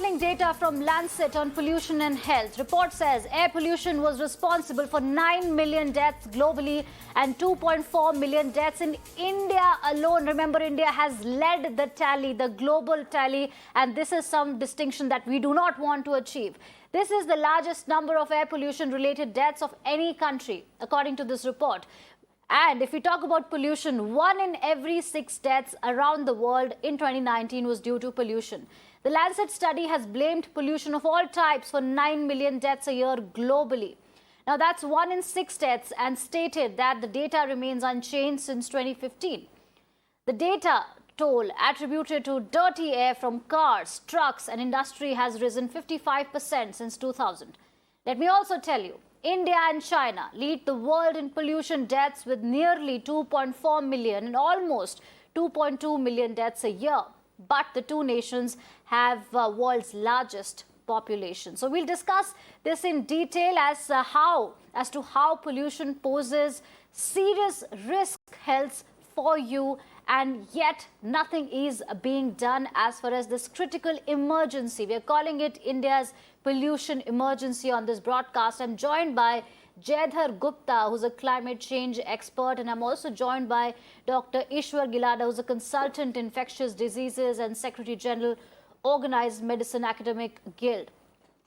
Startling data from Lancet on pollution and health. Report says air pollution was responsible for 9 million deaths globally and 2.4 million deaths in India alone. Remember, India has led the tally, the global tally, and this is some distinction that we do not want to achieve. This is the largest number of air pollution-related deaths of any country, according to this report. And if we talk about pollution, 1 in every 6 deaths around the world in 2019 was due to pollution. The Lancet study has blamed pollution of all types for 9 million deaths a year globally. Now, that's 1 in 6 deaths and stated that the data remains unchanged since 2015. The data toll attributed to dirty air from cars, trucks and industry has risen 55% since 2000. Let me also tell you, India and China lead the world in pollution deaths with nearly 2.4 million and almost 2.2 million deaths a year. But the two nations have world's largest population. So we'll discuss this in detail as to how pollution poses serious risk health for you, and yet nothing is being done as far as this critical emergency. We are calling it India's pollution emergency on this broadcast. I'm joined by Jaidhar Gupta, who's a climate change expert, and I'm also joined by Dr. Ishwar Gilada, who's a consultant in infectious diseases and Secretary General, Organized Medicine Academic Guild.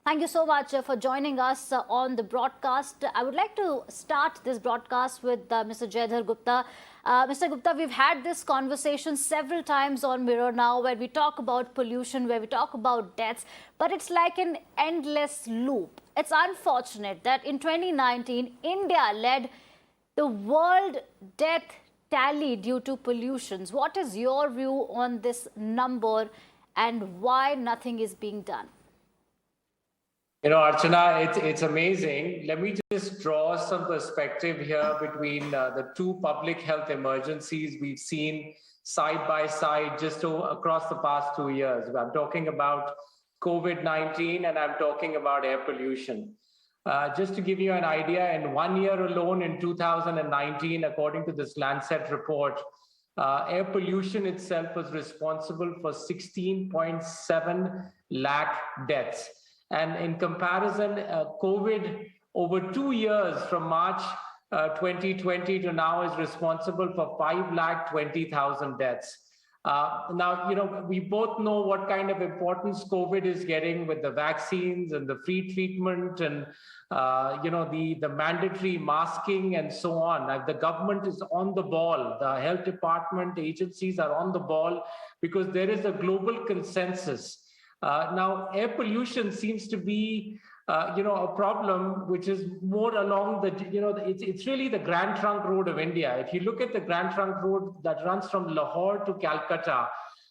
Thank you so much for joining us on the broadcast. I would like to start this broadcast with Mr. Jaidhar Gupta. Mr. Gupta, we've had this conversation several times on Mirror now, where we talk about pollution, where we talk about deaths, but it's like an endless loop. It's unfortunate that in 2019, India led the world death tally due to pollutions. What is your view on this number and why nothing is being done? You know, Archana, it's amazing. Let me just draw some perspective here between the two public health emergencies we've seen side by side just across the past 2 years. I'm talking about COVID-19 and I'm talking about air pollution. Just to give you an idea, in 1 year alone in 2019, according to this Lancet report, air pollution itself was responsible for 16.7 lakh deaths. And in comparison, COVID over 2 years from March 2020 to now is responsible for 5,20,000 deaths. Now, you know, we both know what kind of importance COVID is getting with the vaccines and the free treatment and, you know, the mandatory masking and so on. The government is on the ball. The health department agencies are on the ball because there is a global consensus. Now, air pollution seems to be, you know, a problem which is more along the, you know, it's really the Grand Trunk Road of India. If you look at the Grand Trunk Road that runs from Lahore to Calcutta,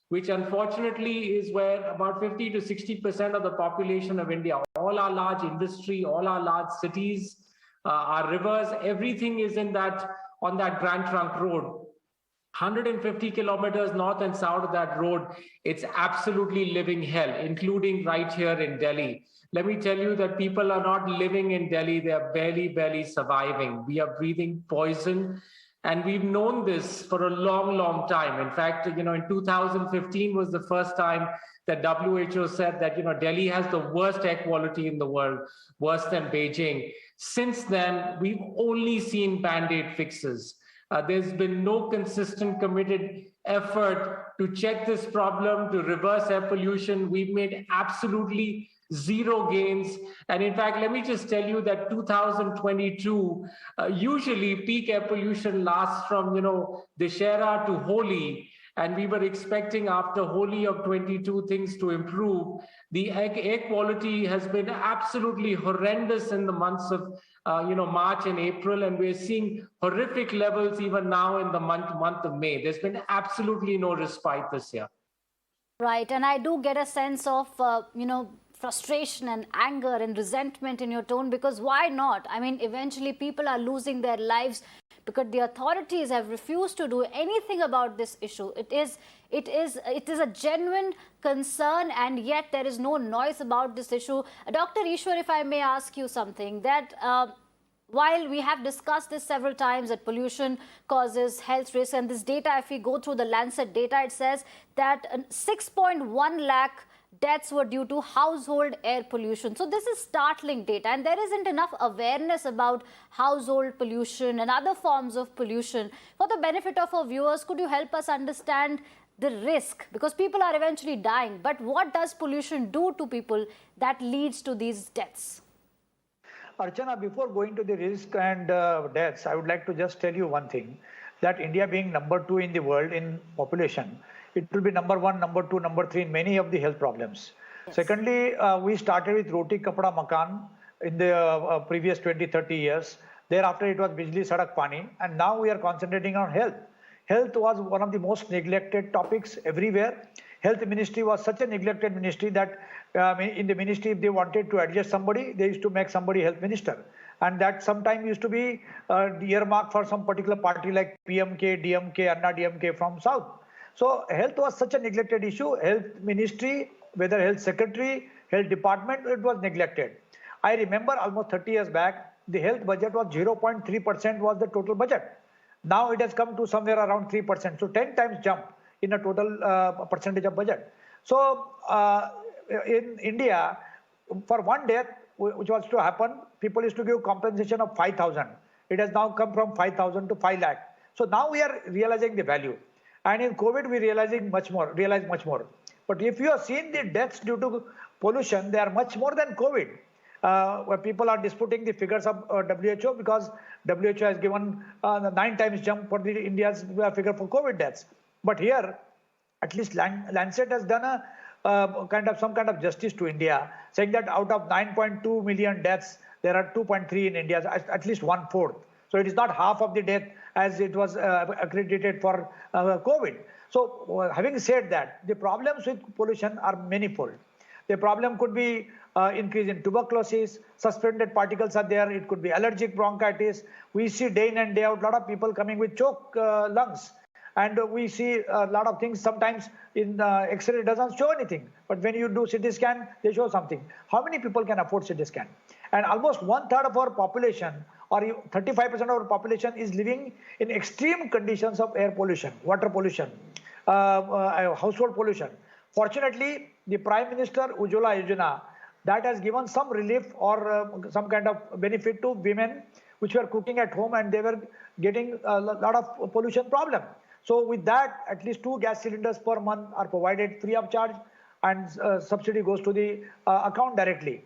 which unfortunately is where about 50 to 60% of the population of India, all our large industry, all our large cities, our rivers, everything is on that Grand Trunk Road. 150 kilometers north and south of that road, it's absolutely living hell, including right here in Delhi. Let me tell you that people are not living in Delhi, they are barely surviving. We are breathing poison, and we've known this for a long time. In fact, you know, in 2015 was the first time that WHO said that, you know, Delhi has the worst air quality in the world, worse than Beijing. Since then, we've only seen Band-Aid fixes. There's been no consistent, committed effort to check this problem, to reverse air pollution. We've made absolutely zero gains. And in fact, let me just tell you that 2022, usually peak air pollution lasts from, you know, Dussehra to Holi. And we were expecting after Holi of 22 things to improve. The air quality has been absolutely horrendous in the months of you know, March and April, and we're seeing horrific levels even now in the month of May. There's been absolutely no respite this year. Right, and I do get a sense of, you know, frustration and anger and resentment in your tone, because why not? I mean, eventually people are losing their lives because the authorities have refused to do anything about this issue. It is a genuine concern, and yet there is no noise about this issue. Dr. Ishwar, if I may ask you something, that while we have discussed this several times, that pollution causes health risks, and this data, if we go through the Lancet data, it says that 6.1 lakh deaths were due to household air pollution. So this is startling data, and there isn't enough awareness about household pollution and other forms of pollution. For the benefit of our viewers, could you help us understand the risk? Because people are eventually dying, but what does pollution do to people that leads to these deaths? Archana, before going to the risk and deaths, I would like to just tell you one thing, that India being number 2 in the world in population, it will be number 1, number 2, number 3 in many of the health problems. Yes. Secondly, we started with roti, kapda, makan in the previous 20, 30 years. Thereafter, it was bijli, sadak, pani. And now we are concentrating on health. Health was one of the most neglected topics everywhere. Health ministry was such a neglected ministry that in the ministry, if they wanted to adjust somebody, they used to make somebody health minister. And that sometimes used to be earmarked for some particular party like PMK, DMK, Anna DMK from South. So health was such a neglected issue. Health ministry, whether health secretary, health department, it was neglected. I remember almost 30 years back, the health budget was 0.3% was the total budget. Now it has come to somewhere around 3%. So 10 times jump in a total percentage of budget. So in India, for one death, which was to happen, people used to give compensation of 5,000. It has now come from 5,000 to 5 lakh. So now we are realizing the value. And in COVID, we realize much more. But if you have seen the deaths due to pollution, they are much more than COVID. Where people are disputing the figures of WHO, because WHO has given 9 times jump for the India's figure for COVID deaths. But here, at least Lancet has done some kind of justice to India, saying that out of 9.2 million deaths, there are 2.3 in India, at least 1/4. So it is not half of the death as it was accredited for COVID. So having said that, the problems with pollution are manifold. The problem could be increase in tuberculosis, suspended particles are there, it could be allergic bronchitis. We see day in and day out a lot of people coming with choke lungs. And we see a lot of things sometimes in X-ray doesn't show anything. But when you do CT scan, they show something. How many people can afford CT scan? And almost 1/3 of our population, or 35% of our population is living in extreme conditions of air pollution, water pollution, household pollution. Fortunately, the Prime Minister Ujjwala Yojana, that has given some relief or some kind of benefit to women which were cooking at home and they were getting a lot of pollution problem. So with that, at least 2 gas cylinders per month are provided free of charge, and subsidy goes to the account directly.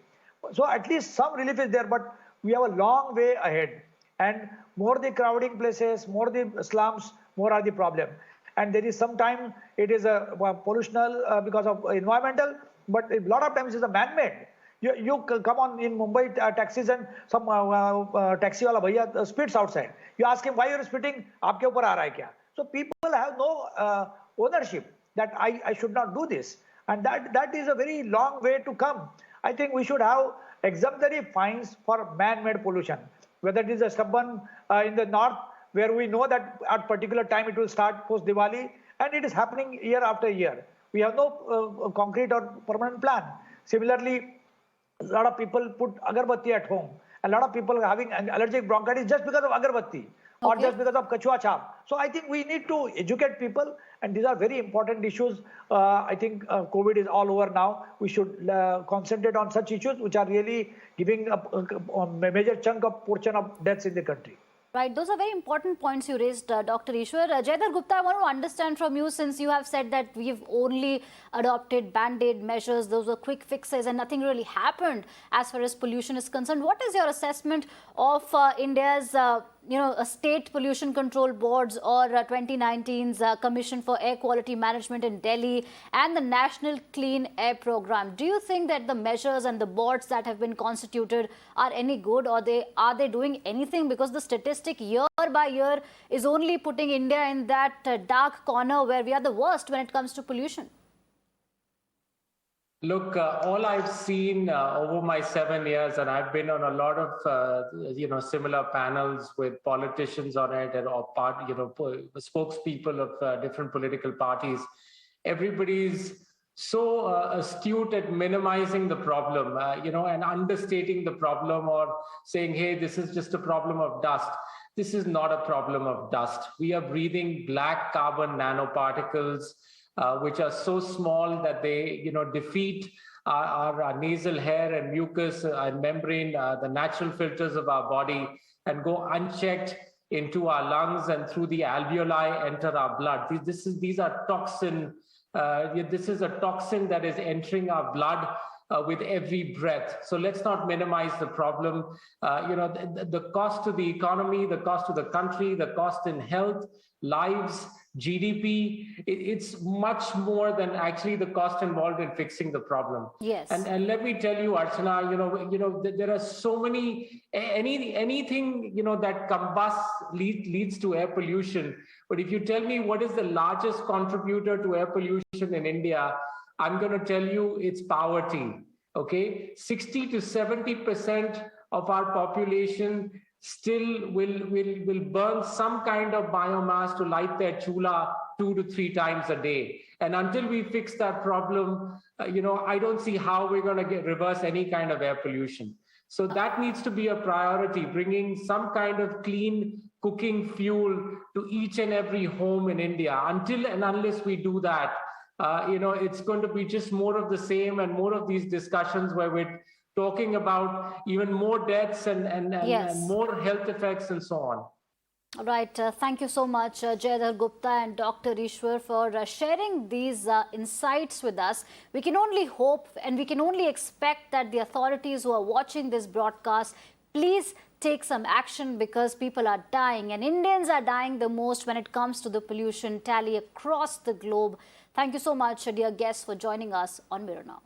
So at least some relief is there, but we have a long way ahead. And more the crowding places, more the slums, more are the problem. And there is sometimes it is a pollutional because of environmental, but a lot of times it's a man-made. You come on in Mumbai taxis and some taxi wala bhaiya spits outside. You ask him, why you are spitting? Aapke upar aa raha hai kya? So people have no ownership that I should not do this. And that is a very long way to come. I think we should have exemplary fines for man-made pollution. Whether it is a stubborn in the north, where we know that at particular time it will start post Diwali, and it is happening year after year. We have no concrete or permanent plan. Similarly, a lot of people put agarbatti at home. A lot of people are having allergic bronchitis just because of agarbatti. Or just because of kachua chap. So I think we need to educate people, and these are very important issues. I think COVID is all over now. We should concentrate on such issues which are really giving a major chunk of portion of deaths in the country. Right, those are very important points you raised, Dr. Ishwar. Jaidhar Gupta, I want to understand from you, since you have said that we've only adopted band-aid measures, those were quick fixes and nothing really happened as far as pollution is concerned. What is your assessment of India's state pollution control boards, or 2019's Commission for Air Quality Management in Delhi, and the National Clean Air Program? Do you think that the measures and the boards that have been constituted are any good, or are they doing anything? Because the statistic year by year is only putting India in that dark corner where we are the worst when it comes to pollution. Look, all I've seen over my 7 years, and I've been on a lot of similar panels with politicians on it, and spokespeople of different political parties. Everybody's so astute at minimizing the problem, and understating the problem, or saying, "Hey, this is just a problem of dust." This is not a problem of dust. We are breathing black carbon nanoparticles. which are so small that they, defeat our nasal hair and mucus and membrane, the natural filters of our body, and go unchecked into our lungs and through the alveoli enter our blood. These are toxin. This is a toxin that is entering our blood with every breath. So let's not minimize the problem. The cost to the economy, the cost to the country, the cost in health, lives, GDP, it's much more than actually the cost involved in fixing the problem. Yes. And let me tell you, Archana, there are so many, anything, that combusts leads to air pollution. But if you tell me what is the largest contributor to air pollution in India, I'm going to tell you it's poverty. Okay, 60 to 70% of our population still will burn some kind of biomass to light their chula 2 to 3 times a day. And until we fix that problem, I don't see how we're going to reverse any kind of air pollution. So that needs to be a priority, bringing some kind of clean cooking fuel to each and every home in India. Until and unless we do that, it's going to be just more of the same and more of these discussions where we're talking about even more deaths and more health effects and so on. All right. Thank you so much, Jaidhar Gupta and Dr. Ishwar, for sharing these insights with us. We can only hope and we can only expect that the authorities who are watching this broadcast, please take some action, because people are dying and Indians are dying the most when it comes to the pollution tally across the globe. Thank you so much, dear guests, for joining us on Mirror Now.